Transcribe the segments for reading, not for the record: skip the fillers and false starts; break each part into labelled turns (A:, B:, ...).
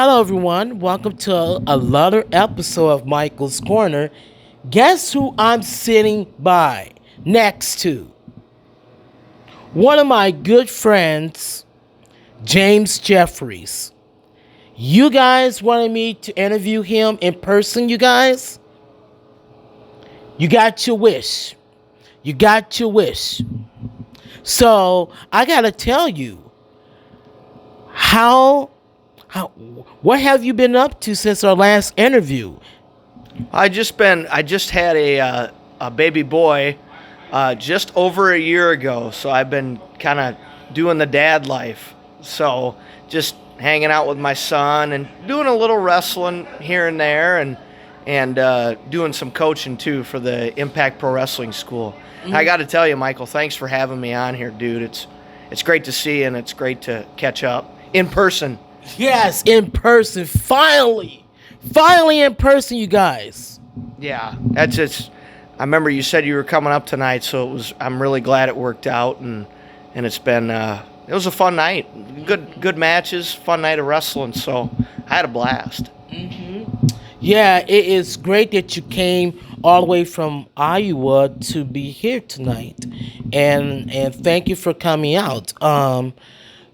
A: Hello, everyone. Welcome to another episode of Michael's Corner. Guess who I'm sitting by next to? One of my good friends, James Jeffries. You guys wanted me to interview him in person, you guys? You got your wish. You got your wish. So, I got to tell you, how what have you been up to since our last interview?
B: I just had a baby boy just over a year ago, so I've been kind of doing the dad life. So just hanging out with my son and doing a little wrestling here and there, and doing some coaching too for the Impact Pro Wrestling School. I got to tell you, Michael, thanks for having me on here, dude. It's great to see you, and it's great to catch up in person.
A: Yes, in person. Finally in person, you guys.
B: Yeah, that's it. I remember you said you were coming up tonight, so I'm really glad it worked out, and it's been it was a fun night. Good matches, fun night of wrestling. So I had a blast.
A: Yeah, it is great that you came all the way from Iowa to be here tonight, and thank you for coming out.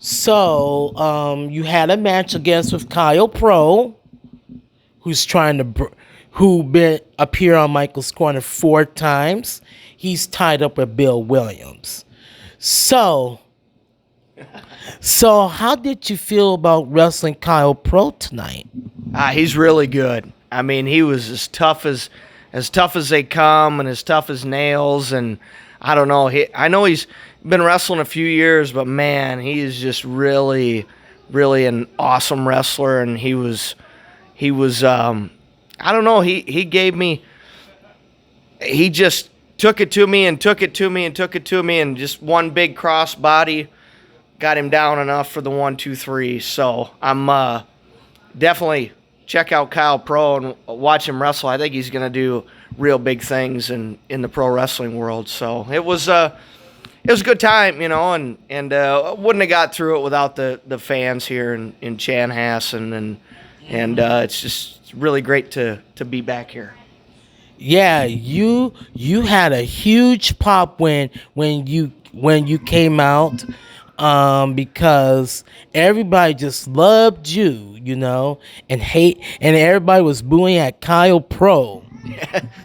A: You had a match against with Kyle Pro, who's trying to who been appear on Michael's Corner 4 times. He's tied up with Bill Williams. So how did you feel about wrestling Kyle Pro tonight?
B: He's really good. I mean, he was as tough as they come, and as tough as nails. And I don't know. I know he's been wrestling a few years, but man, he is just really, really an awesome wrestler. And he was. I don't know. He gave me. He just took it to me and took it to me and took it to me, and just one big cross body got him down enough for the 1, 2, 3. So I'm definitely check out Kyle Pro and watch him wrestle. I think he's gonna do real big things in the pro wrestling world. So it was a good time, and wouldn't have got through it without the fans here in Chanhassen, and it's just really great to be back here.
A: Yeah, you had a huge pop when you came out, because everybody just loved you, and everybody was booing at Kyle Pro.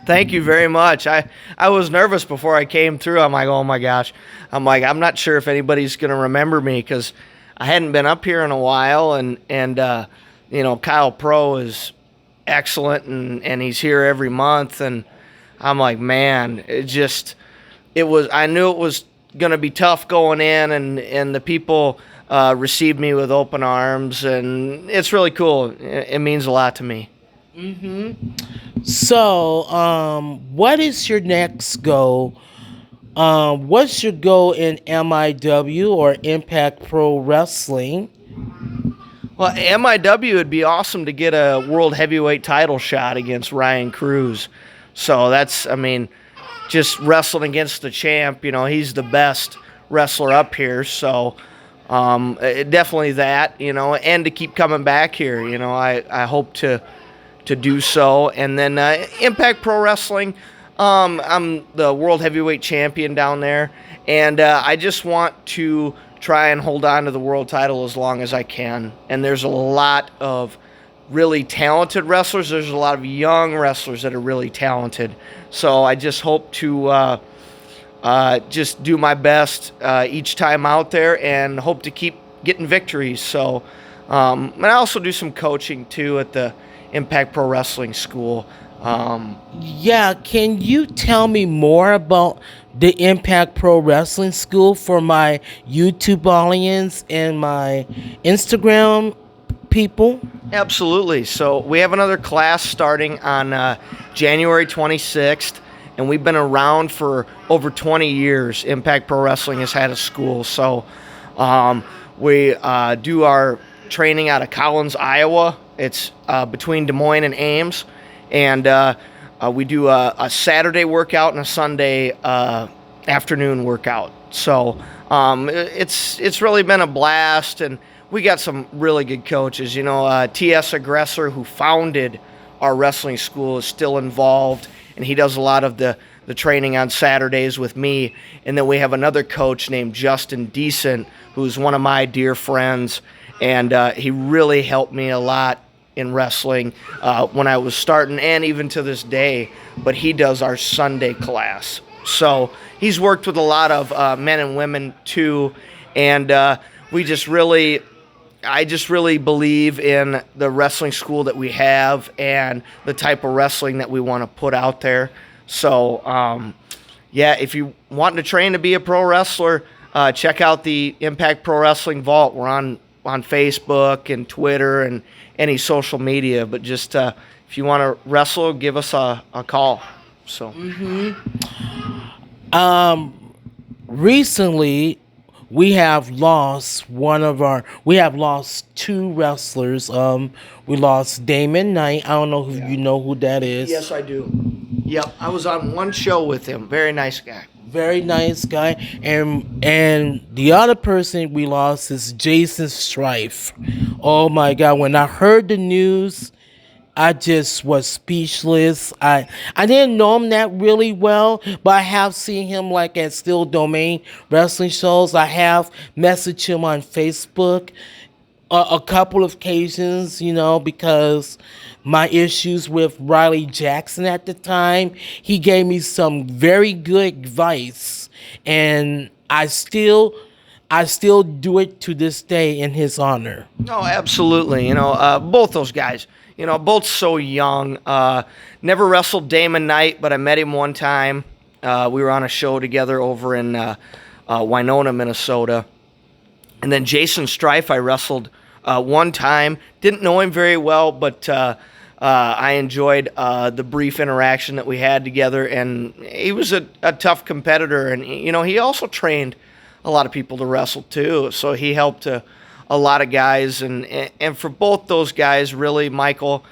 B: Thank you very much. I was nervous before I came through. I'm like, oh my gosh. I'm not sure if anybody's gonna remember me, because I hadn't been up here in a while, and Kyle Pro is excellent, and he's here every month, and I'm like, man, I knew it was gonna be tough going in, and the people received me with open arms, and it's really cool. It means a lot to me.
A: So, what is your next goal? What's your goal in MIW or Impact Pro Wrestling?
B: Well, MIW would be awesome to get a world heavyweight title shot against Ryan Cruz. So just wrestling against the champ. He's the best wrestler up here. So definitely that. And to keep coming back here. I hope to do so. And then Impact Pro Wrestling. I'm the world heavyweight champion down there, and I just want to try and hold on to the world title as long as I can. And there's a lot of really talented wrestlers. There's a lot of young wrestlers that are really talented. So I just hope to just do my best each time out there, and hope to keep getting victories. So, and I also do some coaching too at the Impact Pro Wrestling School.
A: Yeah, can you tell me more about the Impact Pro Wrestling School for my YouTube audience and my Instagram people?
B: Absolutely. So we have another class starting on January 26th, and we've been around for over 20 years. Impact Pro Wrestling has had a school. So we do our training out of Collins, Iowa. It's between Des Moines and Ames. And we do a Saturday workout and a Sunday afternoon workout. So it's really been a blast, and we got some really good coaches. T.S. Aggressor, who founded our wrestling school, is still involved, and he does a lot of the training on Saturdays with me. And then we have another coach named Justin Decent, who's one of my dear friends, and he really helped me a lot in wrestling when I was starting and even to this day. But he does our Sunday class. So he's worked with a lot of men and women too, and I just really believe in the wrestling school that we have and the type of wrestling that we want to put out there. So, if you want to train to be a pro wrestler, check out the Impact Pro Wrestling Vault. We're on Facebook and Twitter and any social media. But just if you want to wrestle, give us a call. So.
A: Recently, we have lost two wrestlers. We lost Damon Knight. I don't know if you know who that is.
B: Yes, I do. Yep, I was on one show with him. Very nice guy.
A: Very nice guy. And the other person we lost is Jason Strife. Oh my God! When I heard the news, I just was speechless. I didn't know him that really well, but I have seen him like at Steel Domain wrestling shows. I have messaged him on Facebook a couple of occasions, because my issues with Riley Jackson at the time. He gave me some very good advice, and I still do it to this day in his honor.
B: No, absolutely. Both those guys. Both so young. Never wrestled Damon Knight, but I met him one time. We were on a show together over in Winona, Minnesota. And then Jason Strife, I wrestled one time. Didn't know him very well, but I enjoyed the brief interaction that we had together. And he was a tough competitor. And, he also trained a lot of people to wrestle, too. So he helped a lot of guys. And for both those guys, really, Michael,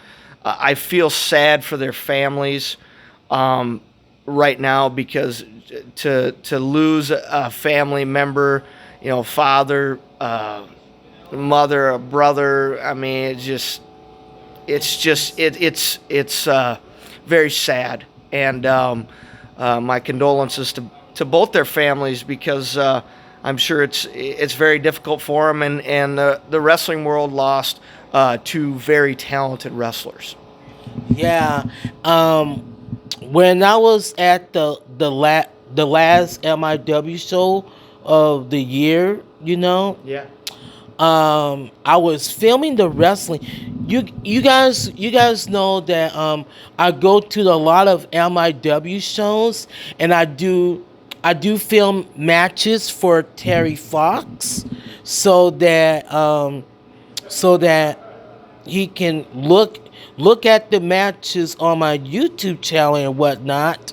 B: I feel sad for their families right now, because to lose a family member, father, mother, a brother, I mean, it's very sad. And my condolences to both their families, because I'm sure it's very difficult for them, and the wrestling world lost two very talented wrestlers.
A: Yeah. When I was at the last MIW show of the year,
B: Yeah.
A: I was filming the wrestling. You guys know that I go to a lot of MIW shows, and I do film matches for Terry Fox, so that he can look at the matches on my YouTube channel and whatnot,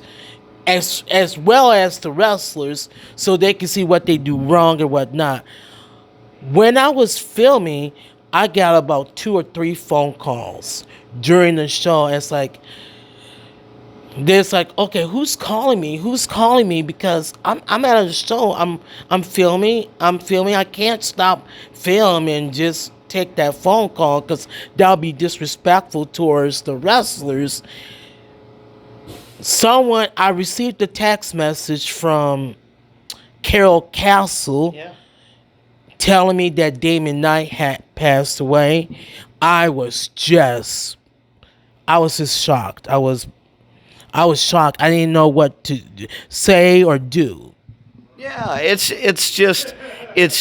A: as well as the wrestlers, so they can see what they do wrong or whatnot. When I was filming, I got about 2 or 3 phone calls during the show. It's like, there's like, okay, who's calling me? Who's calling me? Because I'm at a show. I'm filming. I can't stop filming and just take that phone call, because that'll be disrespectful towards the wrestlers. I received a text message from Carol Castle.
B: Yeah.
A: Telling me that Damon Knight had passed away. I was just shocked. I was shocked. I didn't know what to say or do.
B: Yeah, it's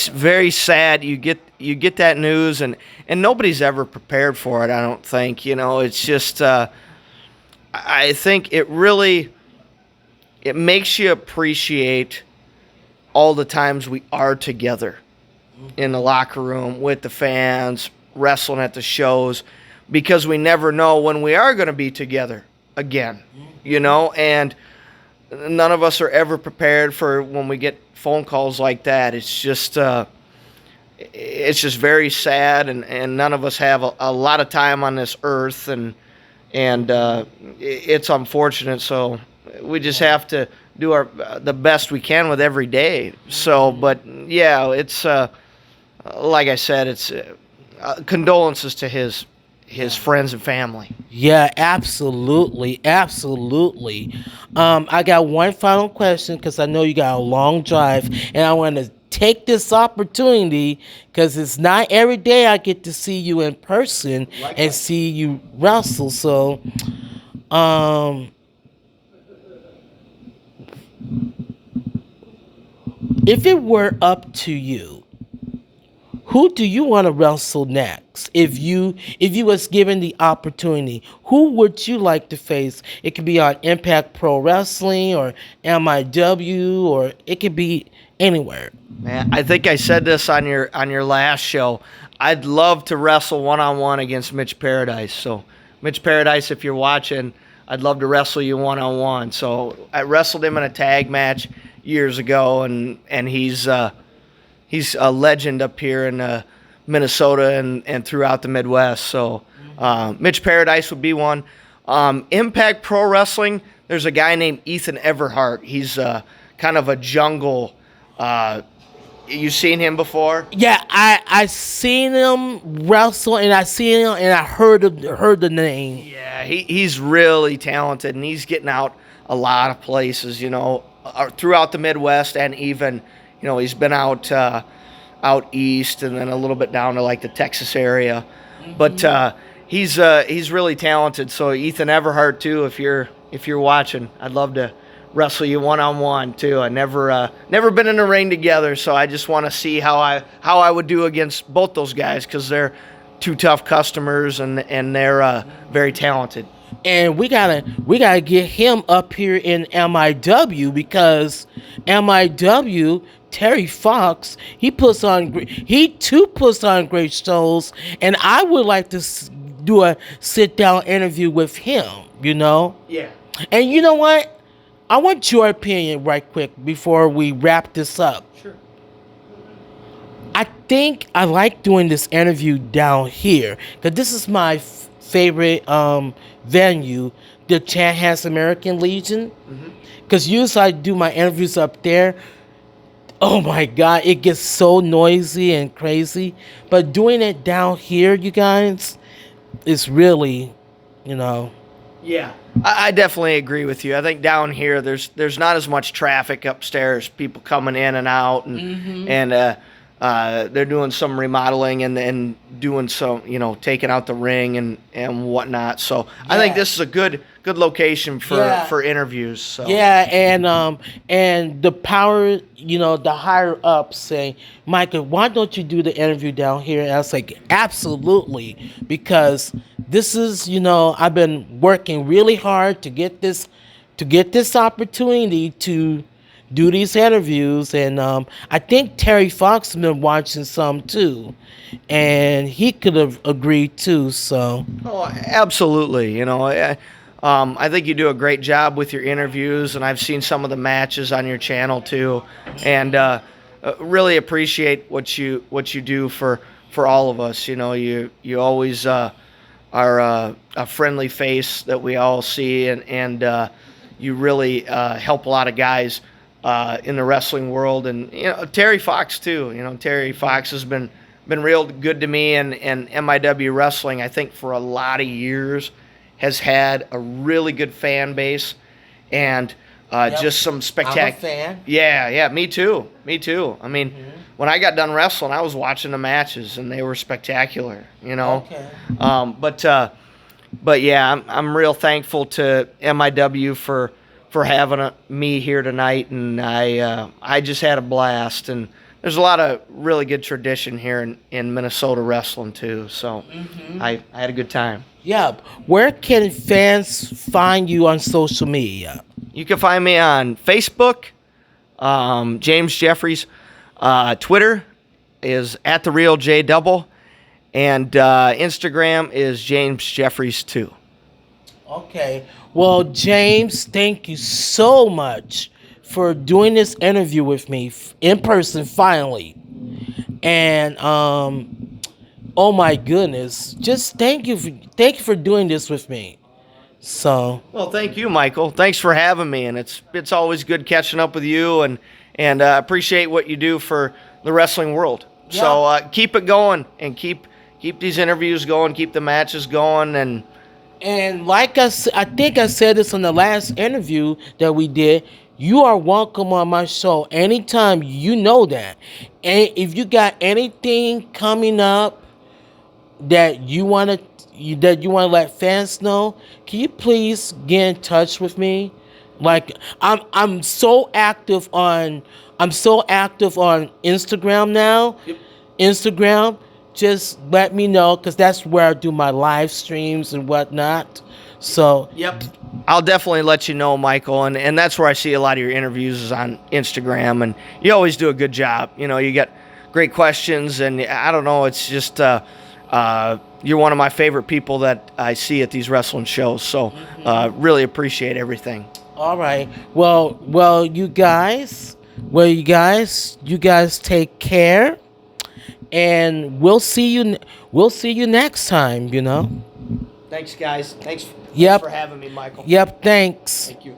B: very sad. You get that news, and nobody's ever prepared for it, I don't think. It's just I think it makes you appreciate all the times we are together in the locker room with the fans, wrestling at the shows, because we never know when we are going to be together again, and none of us are ever prepared for when we get phone calls like that. It's just very sad, and none of us have a lot of time on this earth, and it's unfortunate. So we just have to do the best we can with every day. So, but yeah, it's like I said, it's condolences to his friends and family.
A: Yeah, absolutely, absolutely. I got one final question because I know you got a long drive, and I want to take this opportunity because it's not every day I get to see you in person and see you wrestle. So, um, if it were up to you, who do you want to wrestle next? If you was given the opportunity, who would you like to face? It could be on Impact Pro Wrestling or MIW, or it could be anywhere.
B: Man, I think I said this on your last show. I'd love to wrestle one on one against Mitch Paradise. So, Mitch Paradise, if you're watching, I'd love to wrestle you one on one. So, I wrestled him in a tag match years ago, and he's a legend up here in Minnesota and throughout the Midwest. So, Mitch Paradise would be one. Impact Pro Wrestling. There's a guy named Ethan Everhart. He's kind of a jungle. You seen him before?
A: Yeah, I seen him wrestle, and I seen him, and I heard the name.
B: Yeah, he's really talented, and he's getting out a lot of places, throughout the Midwest, and even, he's been out east, and then a little bit down to like the Texas area. But he's really talented. So Ethan Everhart too, if you're watching, I'd love to wrestle you one on one too. I never been in a ring together, so I just want to see how I would do against both those guys because they're two tough customers and they're very talented.
A: And we gotta get him up here in MIW because MIW Terry Fox he too puts on great shows, and I would like to do a sit down interview with him.
B: Yeah.
A: And you know what? I want your opinion right quick before we wrap this up.
B: Sure.
A: I think I like doing this interview down here because this is my favorite venue, the Chanhassen American Legion. Because usually I do my interviews up there. Oh my God, it gets so noisy and crazy. But doing it down here, you guys, is really,
B: Yeah, I definitely agree with you. I think down here there's not as much traffic upstairs, people coming in and out, and they're doing some remodeling and doing some, taking out the ring and whatnot. So I think this is a good location for interviews. So
A: yeah, and the power, the higher ups saying, Michael, why don't you do the interview down here? And I was like, absolutely, because this is, I've been working really hard to get this opportunity to do these interviews, and I think Terry Fox has been watching some too, and he could have agreed too. So
B: absolutely, I think you do a great job with your interviews, and I've seen some of the matches on your channel too, and really appreciate what you do for all of us. You always are a friendly face that we all see, and you really help a lot of guys in the wrestling world, and Terry Fox too. Terry Fox has been real good to me, and MIW Wrestling, I think, for a lot of years has had a really good fan base, and just some spectacular.
A: I'm a fan.
B: Yeah, me too. I mean, when I got done wrestling, I was watching the matches, and they were spectacular.
A: Okay.
B: But yeah, I'm real thankful to MIW for having me here tonight, and I just had a blast, and there's a lot of really good tradition here in Minnesota wrestling too, so I had a good time.
A: Yeah, where can fans find you on social media?
B: You can find me on Facebook, James Jeffries. Twitter is @TheRealJDouble, and Instagram is James Jeffries 2.
A: Okay. Well, James, thank you so much for doing this interview with me in person finally. And oh my goodness, just thank you for doing this with me. So,
B: well, thank you, Michael. Thanks for having me, and it's always good catching up with you, and appreciate what you do for the wrestling world. So keep it going and keep these interviews going, keep the matches going,
A: And like I think I said this in the last interview that we did. You are welcome on my show anytime. You know that. And if you got anything coming up that you want to let fans know, can you please get in touch with me? Like I'm so active on Instagram now.
B: Yep.
A: Instagram, just let me know because that's where I do my live streams and whatnot. So
B: yep, I'll definitely let you know, Michael, and that's where I see a lot of your interviews is on Instagram, and you always do a good job. You know, you get great questions, and I don't know, it's just you're one of my favorite people that I see at these wrestling shows. So really appreciate everything.
A: all right, well, you guys, you guys take care, and we'll see you. We'll see you next time.
B: Thanks, guys. Thanks
A: Yep.
B: for having me, Michael.
A: Yep. Thanks.
B: Thank you.